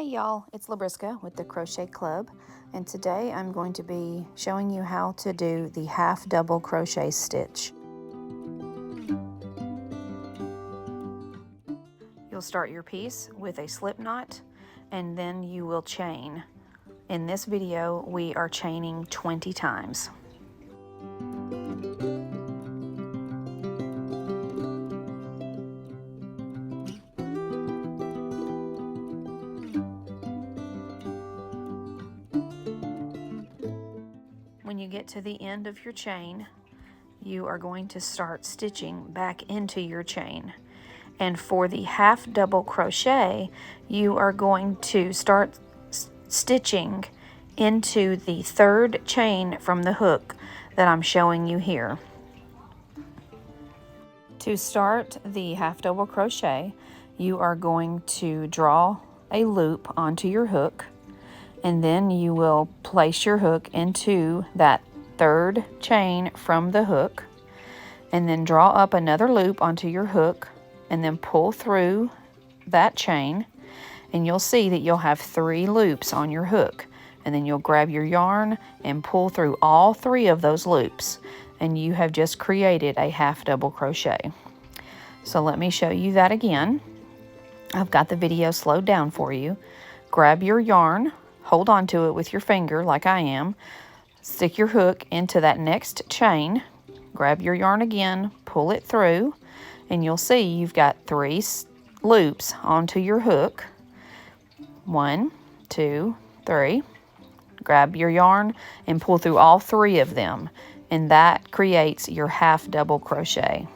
Hey y'all, it's Labriska with the Crochet Club, and today I'm going to be showing you how to do the half double crochet stitch. You'll start your piece with a slip knot and then you will chain. In this video we are chaining 20 times. When you get to the end of your chain, you are going to start stitching back into your chain. And for the half double crochet, you are going to start stitching into the third chain from the hook that I'm showing you here. To start the half double crochet, you are going to draw a loop onto your hook, and then you will place your hook into that third chain from the hook, and then draw up another loop onto your hook, and then pull through that chain, and you'll see that you'll have 3 loops on your hook, and then you'll grab your yarn and pull through all 3 of those loops, and you have just created a half double crochet. So let me show you that again. I've got the video slowed down for you. Grab your yarn, hold on to it with your finger like I am, stick your hook into that next chain, grab your yarn again, pull it through, and you'll see you've got 3 loops onto your hook. 1, 2, 3. Grab your yarn and pull through all 3 of them, and that creates your half double crochet.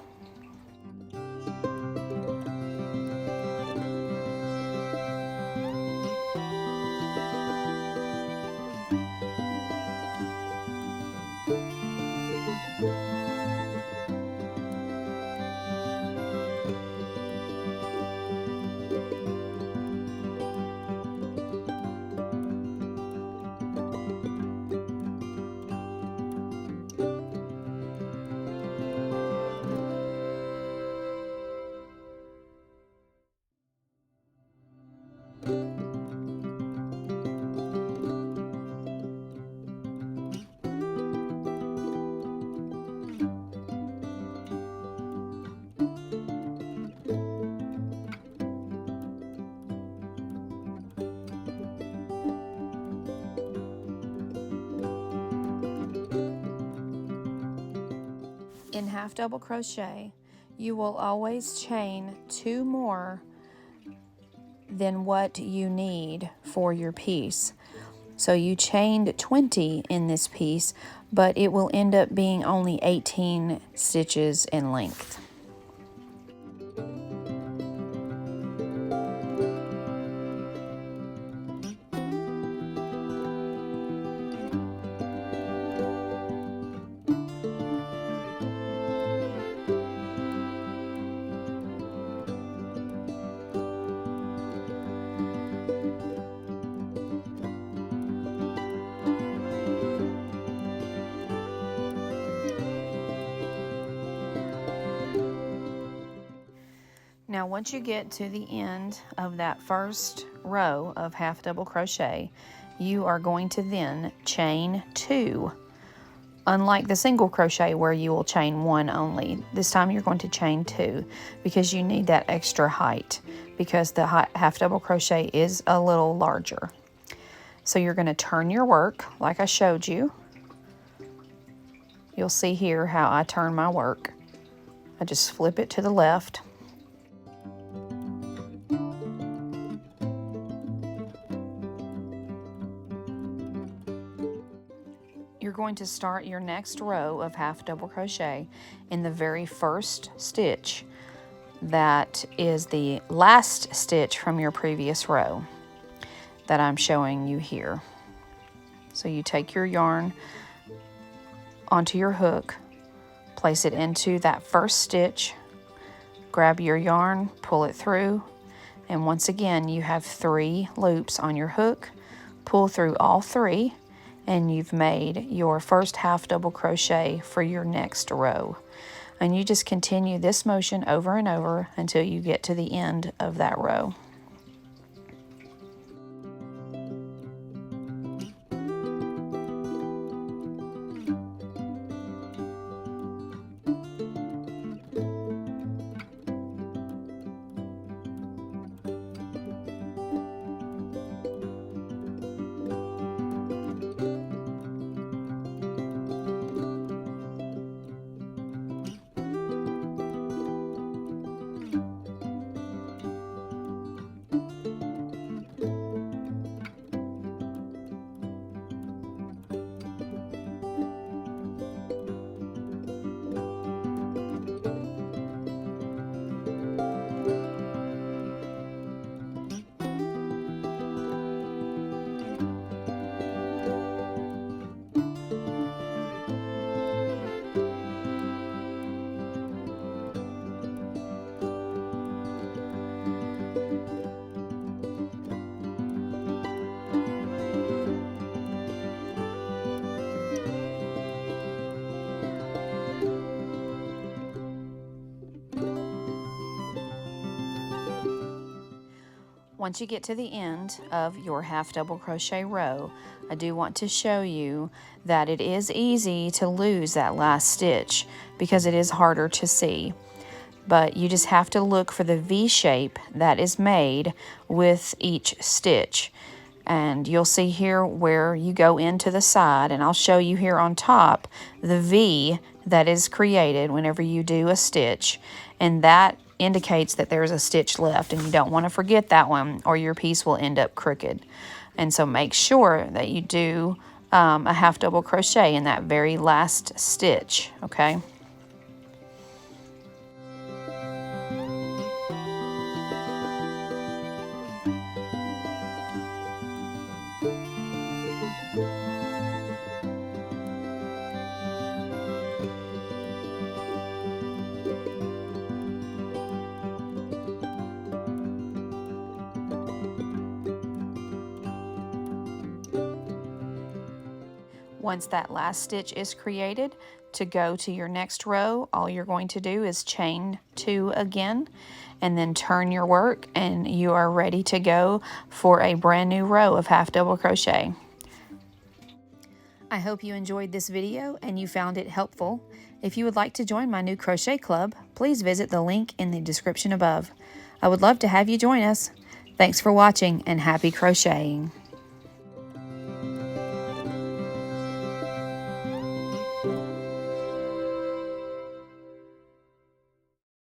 In half double crochet, you will always chain 2 more than what you need for your piece. So you chained 20 in this piece, but it will end up being only 18 stitches in length. Now once you get to the end of that first row of half double crochet, you are going to then chain 2. Unlike the single crochet where you will chain 1 only, this time you're going to chain 2 because you need that extra height, because the half double crochet is a little larger. So you're going to turn your work like I showed you. You'll see here how I turn my work. I just flip it to the left. You're going to start your next row of half double crochet in the very first stitch. That is the last stitch from your previous row that I'm showing you here. So you take your yarn onto your hook, place it into that first stitch, grab your yarn, pull it through, and once again you have 3 loops on your hook. Pull through all 3, and you've made your first half double crochet for your next row. And you just continue this motion over and over until you get to the end of that row. Once you get to the end of your half double crochet row, I do want to show you that it is easy to lose that last stitch because it is harder to see. But you just have to look for the V shape that is made with each stitch. And you'll see here where you go into the side, and I'll show you here on top the V that is created whenever you do a stitch, and that indicates that there's a stitch left, and you don't want to forget that one or your piece will end up crooked. And so make sure that you do a half double crochet in that very last stitch, okay? Once that last stitch is created, to go to your next row, all you're going to do is chain 2 again, and then turn your work, and you are ready to go for a brand new row of half double crochet. I hope you enjoyed this video and you found it helpful. If you would like to join my new crochet club, please visit the link in the description above. I would love to have you join us. Thanks for watching and happy crocheting.